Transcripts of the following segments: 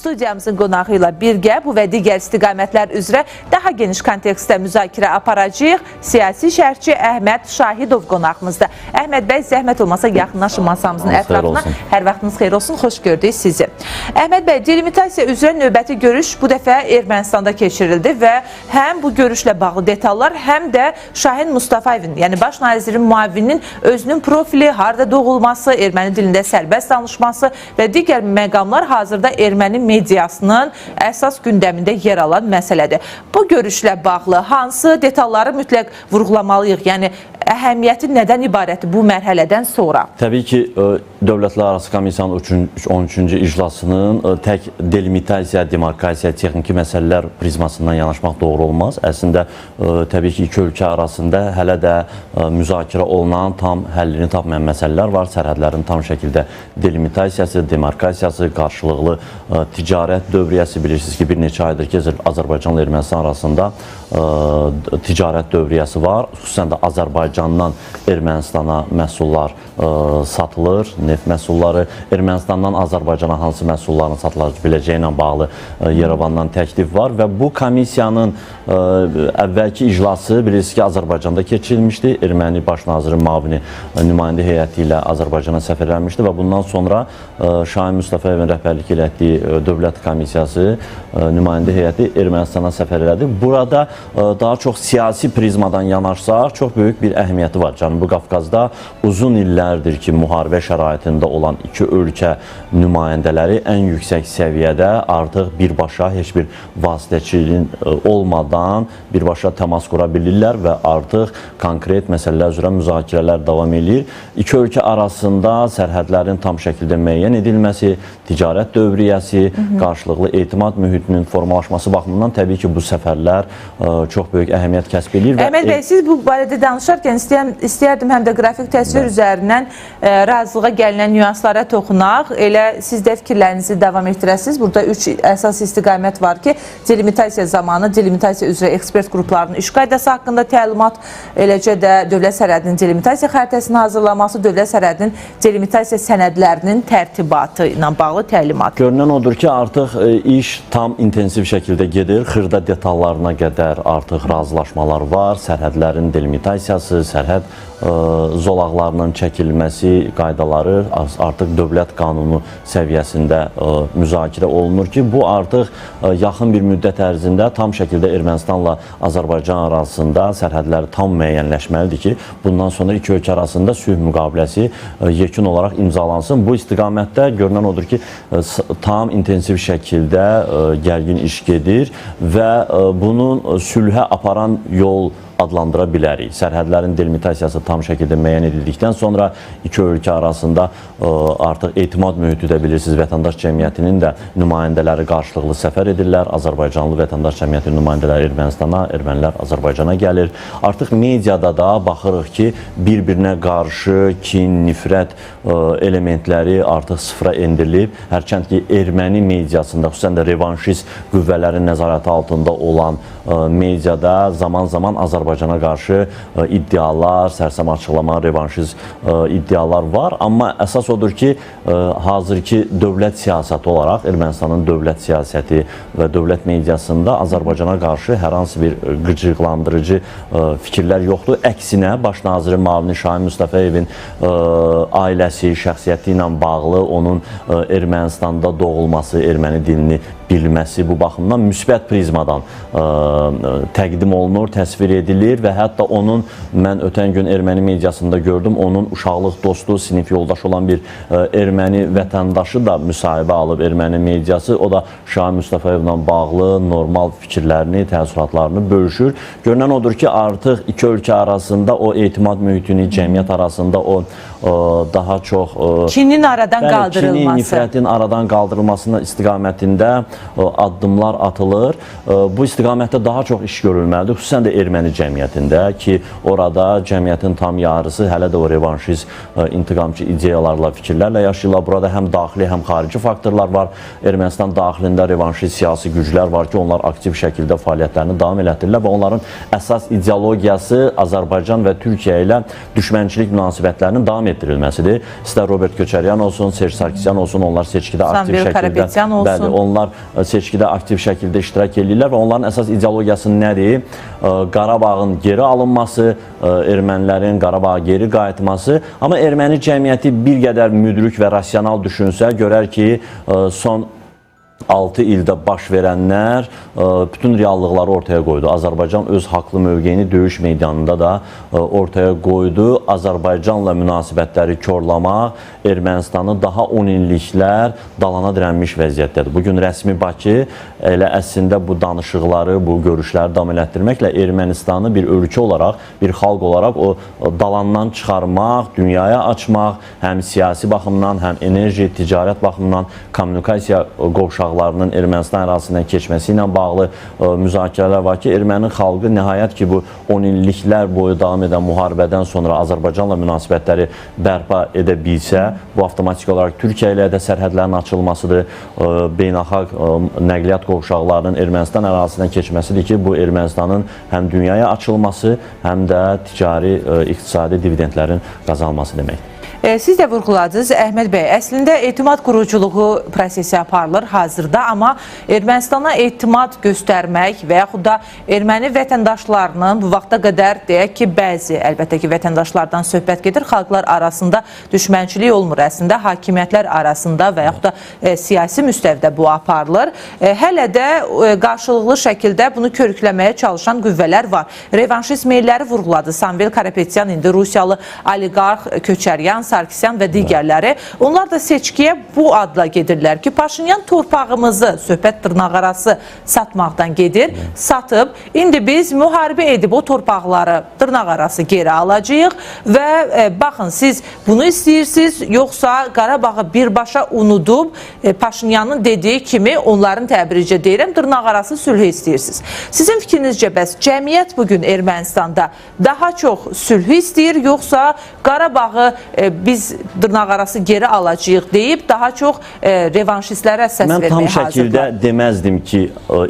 Studiyamızın qonağı ilə birgə bu və digər istiqamətlər üzrə daha geniş kontekstdə müzakirə aparacağıq. Siyasi şərhçi Əhməd Şahidov qonağımızda. Əhməd bəy, zəhmət olmasa yaxınlaşın masamızın ətrafına. Hər vaxtınız xeyir olsun, xoş gördük sizi. Əhməd bəy, delimitasiya üzrə növbəti görüş bu dəfə Ermənistanda keçirildi və həm bu görüşlə bağlı detallar, həm də Şahin Mustafayevin, yəni baş nazirin müavininin özünün profili, harda doğulması, erməni dilində sərbəst danışması və digər məqamlar hazırda erməni mediasının əsas gündəmində yer alan məsələdir. Bu görüşlə bağlı hansı detalları mütləq vurğulamalıyıq? Yəni, əhəmiyyəti nədən ibarətdir bu mərhələdən sonra? Təbii ki, Dövlətlərarası Komissiyanın 13-cü iclasının tək delimitasiya, demarkasiya, texniki məsələlər prizmasından yanaşmaq doğru olmaz. Əslində, təbii ki, iki ölkə arasında hələ də müzakirə olunan, tam həllini tapmayan məsələlər var. Sərhədlərin tam şəkildə delimitasiyası, demarkasiyası, qarşılıqlı ticarət dövriyyəsi. Bilirsiniz ki, bir neçə aydır ki, Azərbaycanla Ermənistan arasında ticarət dövriyyəsi var. Xüsusən də Azərbaycandan Ermənistana məhsullar satılır, neft məhsulları. Ermənistandan Azərbaycana hansı məhsulların satılabiləcəyi ilə bağlı Yerevandan təklif var və bu komissiyanın əvvəlki iclası bilirsiniz ki, Azərbaycanda keçirilmişdi. Erməni baş nazirin müavini nümayəndə heyəti ilə Azərbaycana səfər edilmişdi və bundan sonra Şahin Mustafayevin rəhbərlik etdiyi Dövlət Komissiyası nümayəndə heyəti Ermənistana səfər elədi. Burada daha çox siyasi prizmadan yanaşsaq, çox böyük bir əhəmiyyəti var. Cənubi Qafqazda uzun illərdir ki, müharibə şəraitində olan iki ölkə nümayəndələri ən yüksək səviyyədə artıq birbaşa heç bir vasitəçiliyin olmadan birbaşa təmas qura bilirlər və artıq konkret məsələlər üzrə müzakirələr davam edir. İki ölkə arasında sərhədlərin tam şəkildə müəyyən edilməsi, ticarət dövriyyəsi, qarşılıqlı etimad mühitinin formalaşması baxımından təbii ki, bu səfərlər çox böyük əhəmiyyət kəsb edir. Əhməd bəy, siz bu barədə danışarkən istəyərdim həm də qrafik təsvir üzərindən razılığa gəlinən nüanslara toxunaq. Elə siz də fikirlərinizi davam etdirəsiniz. Burada 3 əsas istiqamət var ki, delimitasiya zamanı delimitasiya üzrə ekspert qruplarının iş qaydası haqqında təlimat, eləcə də dövlət sərhədinin delimitasiya xəritəsinin hazırlanması, dövlət sərhədinin delimitasiya sənədlərinin tərtibatı ilə bağlı təlimat. Görünən odur ki, artıq iş tam intensiv şəkildə gedir. Xırda detallarına qədər artıq razılaşmalar var. Sərhədlərin delimitasiyası, sərhəd zolaqlarının çəkilməsi qaydaları artıq dövlət qanunu səviyyəsində müzakirə olunur ki, bu artıq yaxın bir müddət ərzində tam şəkildə Ermənistanla Azərbaycan arasında sərhədləri tam müəyyənləşməlidir ki, bundan sonra iki ölkə arasında sülh müqaviləsi yekun olaraq imzalansın. Bu istiqamətdə görünən odur ki, tam intensiv şəkildə gərgin iş gedir və bunun sülhə aparan yol adlandıra bilərik. Sərhədlərin delimitasiyası tam şəkildə müəyyən edildikdən sonra iki ölkə arasında artıq etimad mühiti də bilirsiniz, vətəndaş cəmiyyətinin də nümayəndələri qarşılıqlı səfər edirlər. Azərbaycanlı vətəndaş cəmiyyətinin nümayəndələri Ermənistana, ermənilər Azərbaycana gəlir. Artıq mediada da baxırıq ki, bir-birinə qarşı kin, nifrət elementləri artıq sıfıra endirilib. Hərçənd ki, erməni mediasında, xüsusən də revanşist qüvvələrin nəzarəti altında olan mediada zaman-zaman Azərbaycana qarşı iddialar, sərsəm açıqlama, revanşist iddialar var. Amma əsas odur ki, hazırki dövlət siyasəti olaraq Ermənistanın dövlət siyasəti və dövlət mediasında Azərbaycana qarşı hər hansı bir qıcıqlandırıcı fikirlər yoxdur. Əksinə, baş nazirin müavini Şahin Mustafayevin ailəsi, şəxsiyyəti ilə bağlı onun Ermənistanda doğulması, erməni dilini bilməsi bu baxımdan müsbət prizmadan təqdim olunur, təsvir edilir və hətta onun, mən ötən gün erməni mediasında gördüm, onun uşaqlıq dostu, sinif yoldaşı olan bir erməni vətəndaşı da müsahibə alıb erməni mediası. O da Şahin Mustafayevlə bağlı normal fikirlərini, təəssüratlarını bölüşür. Görünən odur ki, artıq iki ölkə arasında o etimad mühitini, cəmiyyət arasında o daha çox kinin aradan qaldırılması, kinin, nifrətin aradan qaldırılmasına istiqamətində addımlar atılır. Bu istiqamətdə daha çox iş görülməlidir. Xüsusən də erməni cəmiyyətində ki, orada cəmiyyətin tam yarısı hələ də o revanşist, intiqamçı ideyalarla, fikirlərlə yaşayırlar. Burada həm daxili, həm xarici faktorlar var. Ermənistan daxilində revanşist siyasi güclər var ki, onlar aktiv şəkildə fəaliyyətlərini davam elətdirirlər və onların əsas ideologiyası Azərbaycan və Türkiyə ilə düşmənçilik münasibətlərinin davam etdirilməsidir. İstər Robert Köçəryan olsun, Serj Sarkisyan olsun, onlar seçkidə aktiv şəkildə, bəli, onlar seçkidə aktiv şəkildə iştirak edirlər və onların əsas ideologiyası nədir? Qarabağın geri alınması, ermənilərin Qarabağa geri qayıtması. Amma erməni cəmiyyəti bir qədər müdrik və rasional düşünsə, görər ki, son 6 ildə baş verənlər bütün reallıqları ortaya qoydu. Azərbaycan öz haqlı mövqeyini döyüş meydanında da ortaya qoydu. Azərbaycanla münasibətləri korlamaq Ermənistanı daha 10 illiklər dalana dirənmiş vəziyyətdədir. Bugün rəsmi Bakı elə əslində bu danışıqları, bu görüşləri davam elətdirməklə Ermənistanı bir ölkə olaraq, bir xalq olaraq o dalandan çıxarmaq, dünyaya açmaq, həm siyasi baxımdan, həm enerji, ticarət baxımından, kommunikasiya qovşaqlarının Ermənistan ərazisindən keçməsi ilə bağlı müzakirələr var ki, erməni xalqı nəhayət ki, bu 10 illiklər boyu davam edən müharibədən sonra Azərbaycanla münasibətləri bərpa edə bilsə, bu avtomatik olaraq Türkiyə ilə də sərhədlərin açılmasıdır, beynəlxalq nəqliyyat qovşaqlarının Ermənistan ərazisindən keçməsidir ki, bu Ermənistanın həm dünyaya açılması, həm də ticari, iqtisadi dividendlərin qazanması deməkdir. Siz də vurğuladınız, Əhməd bəy, əslində etimad quruculuğu prosesi aparılır hazırda, amma Ermənistana etimad göstərmək və yaxud da erməni vətəndaşlarının bu vaxta qədər deyək ki, bəzi, əlbəttə ki, vətəndaşlardan söhbət gedir, xalqlar arasında düşmənçilik olmur, əslində hakimiyyətlər arasında və yaxud da siyasi müstəvidə bu aparılır. Hələ də qarşılıqlı şəkildə bunu körükləməyə çalışan qüvvələr var. Revanşist meyilləri vurğuladı. Samvel Karapetyan, indi Rusiyalı oliqarx Köçəryan, Sarkisyan və digərləri. Onlar da seçkiyə bu adla gedirlər ki, Paşinyan torpağımızı, söhbət dırnaqarası satmaqdan gedir, satıb. İndi biz müharibə edib o torpaqları dırnaqarası geri alacağıq və baxın, siz bunu istəyirsiniz, yoxsa Qarabağı birbaşa unudub Paşinyanın dediyi kimi, onların təbiricə deyirəm, dırnaqarası sülhü istəyirsiniz. Sizin fikrinizcə bəs cəmiyyət bugün Ermənistanda daha çox sülhü istəyir, yoxsa Qarabağı biz dırnaqarası geri alacağıq deyib daha çox revanşistlərə səs verməyə hazırlar? Mən tam şəkildə deməzdim ki,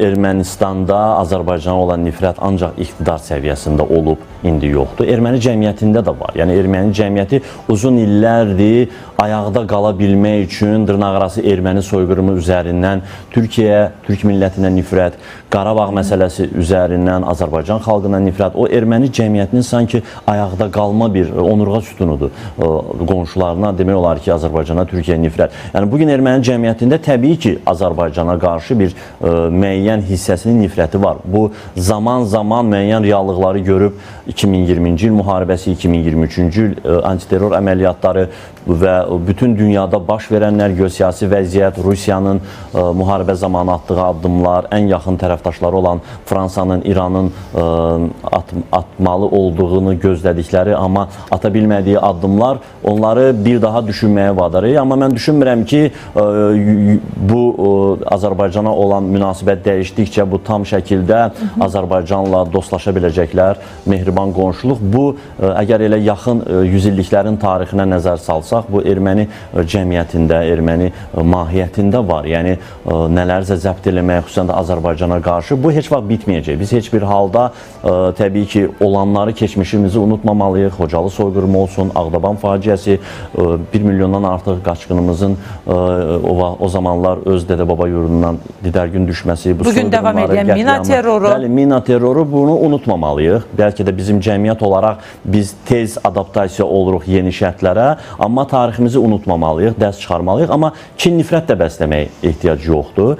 Ermənistanda Azərbaycana olan nifrət ancaq iqtidar səviyyəsində olub, indi yoxdur. Erməni cəmiyyətində də var. Yəni, erməni cəmiyyəti uzun illərdir ayaqda qala bilmək üçün dırnaqarası erməni soyqırımı üzərindən Türkiyə, Türk millətinə nifrət, Qarabağ məsələsi üzərindən Azərbaycan xalqına nifrət, o erməni cəmiyyətinin sanki ayaqda qalma bir onurğa sütunudur. Qonşularına demək olar ki, Azərbaycana, Türkiyəyə nifrət. Yəni, bugün erməni cəmiyyətində təbii ki, Azərbaycana qarşı bir müəyyən hissəsinin nifrəti var. Bu, zaman-zaman müəyyən reallıqları görüb 2020-ci il müharibəsi, 2023-cü il antiterror əməliyyatları və bütün dünyada baş verənlər, geosiyasi vəziyyət, Rusiyanın müharibə zamanı atdığı addımlar, ən yaxın tərəfdaşları olan Fransanın, İranın atmalı olduğunu gözlədikləri, amma ata bilmədiyi addımlar onları bir daha düşünməyə vadar edir. Amma mən düşünmürəm ki, bu Azərbaycana olan münasibət dəyişdikcə bu tam şəkildə Azərbaycanla dostlaşa biləcəklər, mehriban qonşuluq. Bu, əgər elə yaxın yüzilliklərin tarixinə nəzər salsaq, bu erməni cəmiyyətində, erməni mahiyyətində var. Yəni, nələrsə zəbt eləmək, xüsusən də Azərbaycana qarşı, bu heç vaxt bitməyəcək. Biz heç bir halda təbii ki, olanları, keçmişimizi unutmamalıyıq. Xocalı soyqırımı olsun, Ağdaban faciəsi, 1 milyondan artıq qaçqınımızın o zamanlar öz dədə-baba yurdundan didərgin düşməsi, bu bugün davam edən mina terroru. Bəli, mina terroru, bunu unutmamalıyıq. Bəlkə də bizim cəmiyyət olaraq biz tez adaptasiya oluruq yeni şərtlərə, amma tariximizi unutmamalıyıq, dərs çıxarmalıyıq. Amma kin nifrət də bəsləməyə ehtiyac yoxdur.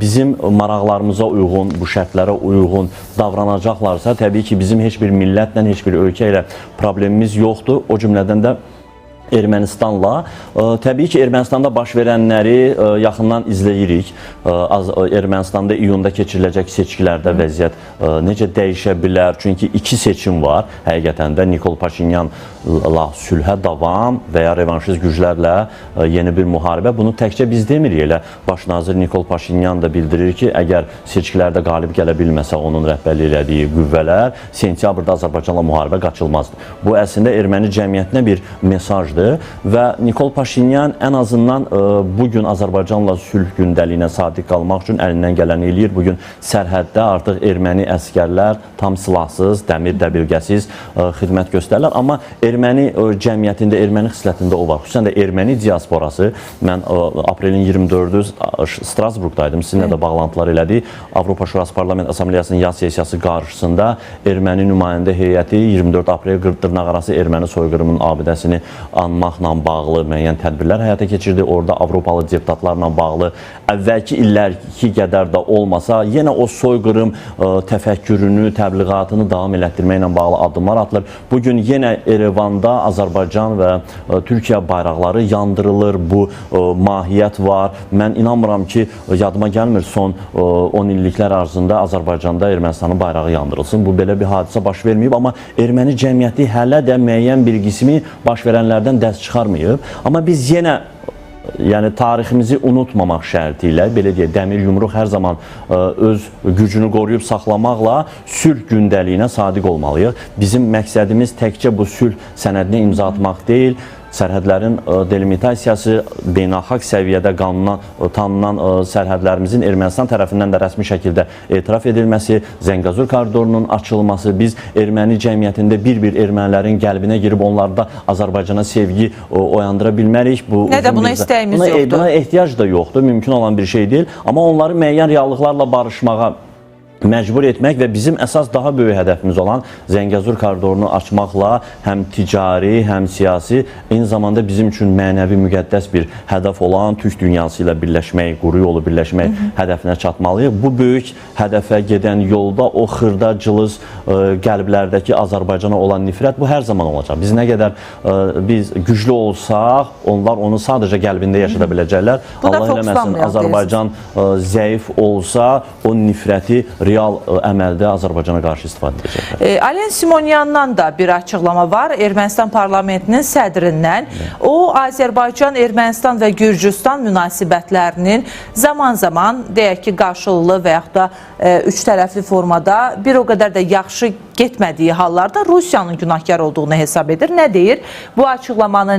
Bizim maraqlarımıza uyğun, bu şərtlərə uyğun davranacaqlarsa, təbii ki, bizim heç bir millətlə, heç bir ölkə ilə problemimiz yoxdur. O cümlədən də Ermənistanla. Təbii ki, Ermənistanda baş verənləri yaxından izləyirik. Ermənistanda iyunda keçiriləcək seçkilərdə vəziyyət necə dəyişə bilər? Çünki iki seçim var. Həqiqətən də Nikol Paşinyanla sülhə davam və ya revanşist güclərlə yeni bir müharibə. Bunu təkcə biz demirik. Elə baş nazir Nikol Paşinyan da bildirir ki, əgər seçkilərdə qalib gələ bilməsə onun rəhbərlik elədiyi qüvvələr, sentyabrda Azərbaycanla müharibə qaçılmazdır. Bu əslində erməni cəmiyyətinə bir mesajdır. Və Nikol Paşinyan ən azından bugün Azərbaycanla sülh gündəliyinə sadiq qalmaq üçün əlindən gələni eləyir. Bugün sərhəddə artıq erməni əskərlər tam silahsız, dəmir dəbilqəsiz xidmət göstərirlər. Amma erməni cəmiyyətində, erməni xislətində o var. Xüsusən də erməni diasporası. Mən aprelin 24-ü Strasburqdaydım. Sizinlə də bağlantılar elədik. Avropa Şurası Parlament Assambleyasının yaz sessiyası qarşısında erməni nümayəndə heyəti 24 aprel dırnaqarası erməni soyqırımının abidəsini anmaqla bağlı müəyyən tədbirlər həyata keçirdi. Orada Avropalı deputatlarla bağlı əvvəlki illərki qədər də olmasa, yenə o soyqırım təfəkkürünü, təbliğatını davam elətdirməklə bağlı addımlar atılır. Bugün yenə Erevanda Azərbaycan və Türkiyə bayraqları yandırılır. Bu mahiyyət var. Mən inanmıram ki, yadıma gəlmir son 10 illiklər arzında Azərbaycanda Ermənistanın bayrağı yandırılsın. Bu belə bir hadisə baş verməyib, amma erməni cəmiyyəti hələ də müəyyən bir qismi baş verənlərdən dərs çıxarmayıb. Amma biz yenə tariximizi unutmamaq şərti ilə, belə deyək, dəmir yumruq hər zaman öz gücünü qoruyub saxlamaqla sülh gündəliyinə sadiq olmalıyıq. Bizim məqsədimiz təkcə bu sülh sənədini imza atmaq deyil, sərhədlərin delimitasiyası, beynəlxalq səviyyədə qanuna tanınan sərhədlərimizin Ermənistan tərəfindən də rəsmi şəkildə etiraf edilməsi, Zəngəzur koridorunun açılması, biz erməni cəmiyyətində bir-bir ermənilərin qəlbinə girib onlarda Azərbaycana sevgi oyandıra bilmərik. Nə də buna istəyimiz yoxdur. Buna ehtiyac da yoxdur, mümkün olan bir şey deyil. Amma onları müəyyən reallıqlarla barışmağa məcbur etmək və bizim əsas daha böyük hədəfimiz olan Zəngəzur koridorunu açmaqla həm ticari, həm siyasi, eyni zamanda bizim üçün mənəvi müqəddəs bir hədəf olan Türk dünyası ilə birləşmək, quru yolu birləşmək hədəfinə çatmalıyıq. Bu böyük hədəfə gedən yolda o xırda, cılız qəlblərdəki Azərbaycana olan nifrət bu hər zaman olacaq. Biz nə qədər biz güclü olsaq, onlar onu sadəcə qəlbində yaşada biləcəklər. Allah eləməsin, Azərbaycan zəif olsa, o nifrəti real əməldə Azərbaycana qarşı istifadə edəcəklər. Alen Simonyandan da bir açıqlama var. Ermənistan parlamentinin sədrindən. O, Azərbaycan, Ermənistan və Gürcüstan münasibətlərinin zaman-zaman, deyək ki, qarşılıqlı və yaxud da üç tərəfli formada bir o qədər də yaxşı getmədiyi hallarda Rusiyanın günahkar olduğunu hesab edir. Nə deyir? Bu açıqlamanı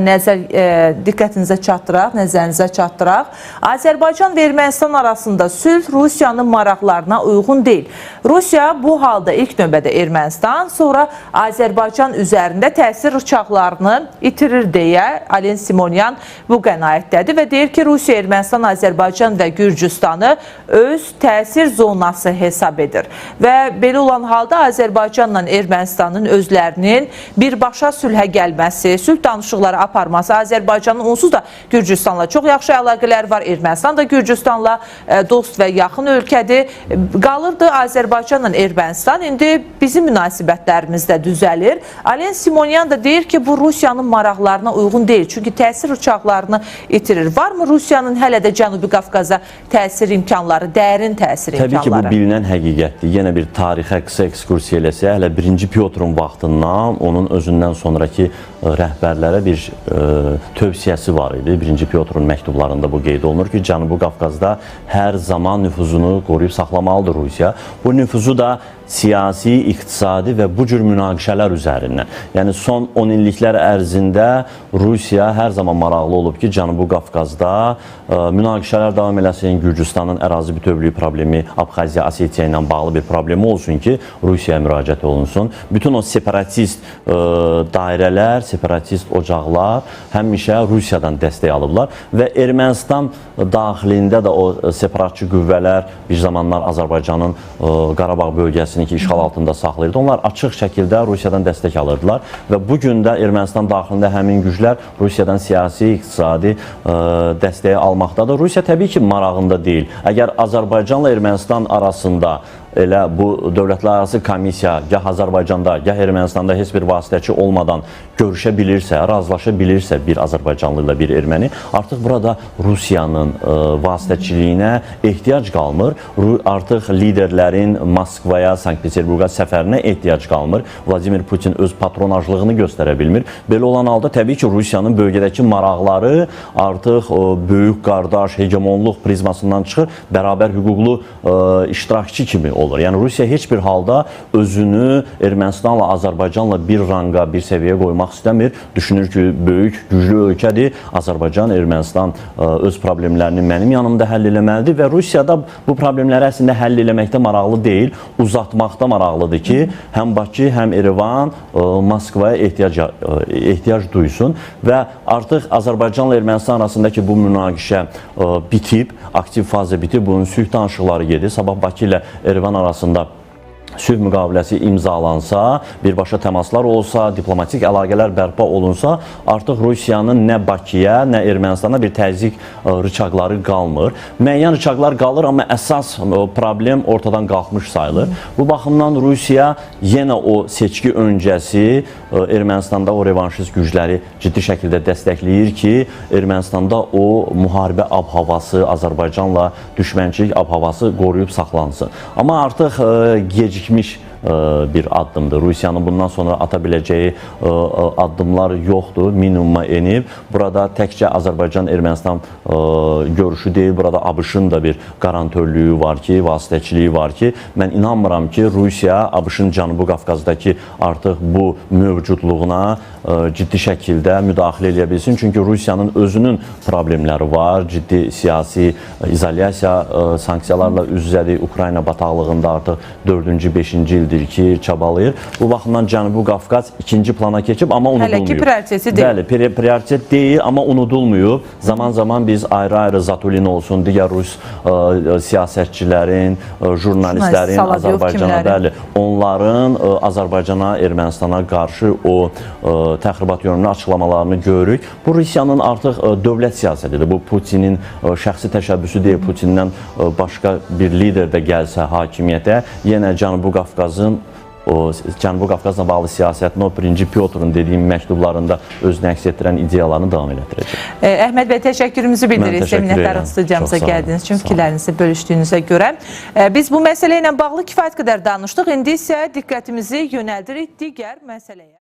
diqqətinizə çatdıraq, nəzərinizə çatdıraq. Azərbaycan və Ermənistan arasında sülh Rusiyanın maraqlarına uyğun deyil. Rusiya bu halda ilk növbədə Ermənistan, sonra Azərbaycan üzərində təsir rıçaqlarını itirir deyə Alen Simonyan bu qənaətdədir və deyir ki, Rusiya, Ermənistan, Azərbaycan və Gürcüstanı öz təsir zonası hesab edir. Və belə olan halda Azərbaycanla Ermənistanın özlərinin birbaşa sülhə gəlməsi, sülh danışıqları aparması, Azərbaycanın onsuz da Gürcüstanla çox yaxşı əlaqələr var, Ermənistan da Gürcüstanla dost və yaxın ölkədir. Qalırdı Azərbaycanla Ermənistan, indi bizim münasibətlərimiz də düzəlir. Alen Simonyan da deyir ki, bu Rusiyanın maraqlarına uyğun deyil. Çünki təsir uçaqlarını itirir. Varmı Rusiyanın hələ də Cənubi Qafqaza təsir imkanları, dərin təsir imkanları? Təbii ki, bu bilinən həqiqətdir. Yenə bir tarixə qısa ekskursiya eləsə, hələ 1-ci Pyotrun vaxtından onun özündən sonraki rəhbərlərə bir tövsiyəsi var idi. 1-ci Pyotrun məktublarında bu qeyd olunur ki, Cənubi Qafqazda hər zaman nüfuzunu qoruyub saxlamalıdır Rusiya. Bu nüfuzu da siyasi, iqtisadi və bu cür münaqişələr üzərindən. Yəni, son 10 illiklər ərzində Rusiya hər zaman maraqlı olub ki, Cənubi Qafqazda münaqişələr davam eləsin, Gürcüstanın ərazi bütövlüyü problemi, Abxaziya, Osetiya ilə bağlı bir problemi olsun ki, Rusiyaya müraciət olunsun. Bütün o separatist dairələr, separatist ocaqlar həmişə Rusiyadan dəstək alıblar və Ermənistan daxilində də o separatçı qüvvələr bir zamanlar Azərbaycanın Qarabağ bölgəsini ki, işğal altında saxlayırdı. Onlar açıq şəkildə Rusiyadan dəstək alırdılar və bugün də Ermənistan daxilində həmin güclər Rusiyadan siyasi, iqtisadi dəstəyi almaqdadır. Rusiya təbii ki, marağında deyil. Əgər Azərbaycanla Ermənistan arasında elə bu dövlətlərarası komissiya gah Azərbaycanda, gah Ermənistanda heç bir vasitəçi olmadan görüşə bilirsə, razılaşa bilirsə bir Azərbaycanlı ilə bir erməni, artıq burada Rusiyanın vasitəçiliyinə ehtiyac qalmır. Artıq liderlərin Moskvaya, Sankt-Peterburqa səfərinə ehtiyac qalmır. Vladimir Putin öz patronajlığını göstərə bilmir. Belə olan halda təbii ki, Rusiyanın bölgədəki maraqları artıq böyük qardaş, hegemonluq prizmasından çıxır, bərabər hüquqlu iştirakçı kimi olur. Yəni Rusiya heç bir halda özünü Ermənistanla, Azərbaycanla bir ranga, bir səviyyəyə qoymaq istəmir. Düşünür ki, böyük, güclü ölkədir. Azərbaycan, Ermənistan öz problemlərini mənim yanımda həll eləməlidir və Rusiyada bu problemləri əslində həll eləməkdə maraqlı deyil, uzatmaqda maraqlıdır ki, həm Bakı, həm İrəvan Moskvaya ehtiyac duysun və artıq Azərbaycanla Ermənistan arasındakı bu münaqişə bitib, aktiv faza bitib, bunun sülh danışıqları gedir. Sabah Bakı ilə İrəvan arasında sülh müqaviləsi imzalansa, birbaşa təmaslar olsa, diplomatik əlaqələr bərpa olunsa, artıq Rusiyanın nə Bakıya, nə Ermənistana bir təzyiq rıçaqları qalmır. Müəyyən rıçaqlar qalır, amma əsas problem ortadan qalxmış sayılır. Bu baxımdan Rusiya yenə o seçki öncəsi Ermənistanda o revanşist gücləri ciddi şəkildə dəstəkləyir ki, Ermənistanda o müharibə ab-havası, Azərbaycanla düşmənçilik ab-havası qoruyub saxlansın. Amma artıq gecikmiş bir addımdır. Rusiyanın bundan sonra ata biləcəyi addımlar yoxdur, minimuma enib. Burada təkcə Azərbaycan-Ermənistan görüşü deyil, burada ABŞ-ın da bir qarantörlüyü var ki, vasitəçiliyi var ki, mən inanmıram ki, Rusiya ABŞ-ın Cənubi Qafqazdakı artıq bu mövcudluğuna ciddi şəkildə müdaxilə edə bilsin. Çünki Rusiyanın özünün problemləri var, ciddi siyasi izolyasiya, sanksiyalarla üz-üzədir. Ukrayna bataqlığında artıq 4-cü, 5-ci ildir ki, çabalayır. Bu baxımdan Cənubi Qafqaz ikinci plana keçib, amma unudulmuyor. Hələ ki prioriteti deyil. Bəli, prioritet deyil, amma unudulmuyor. Zaman-zaman biz ayrı-ayrı Zatulin olsun, digər Rus siyasətçilərin, jurnalistlərin Azərbaycana, bəli, onların Azərbaycana, Ermənistana qarşı o təxribat yönlü açıqlamalarını görürük. Bu Rusiyanın artıq dövlət siyasətidir. Bu Putinin şəxsi təşəbbüsü deyil. Putindən başqa bir lider də gəlsə hakimiyyətə, yenə Cənubi Qafqazın Cənubi Qafqazla bağlı siyasətini o 1-ci Pyotrun dediyim məktublarında özünü əks etdirən ideyalarını davam elətdirəcək. Əhməd bəy, təşəkkürümüzü bildiririk. Minnətdarıq studiyamıza gəldiyiniz üçün, fikirlərinizi bölüşdüyünüzə görə. Biz bu məsələ ilə bağlı kifayət qədər danışdıq. İndi isə diqqətimizi yönəldirik digər məsələyə.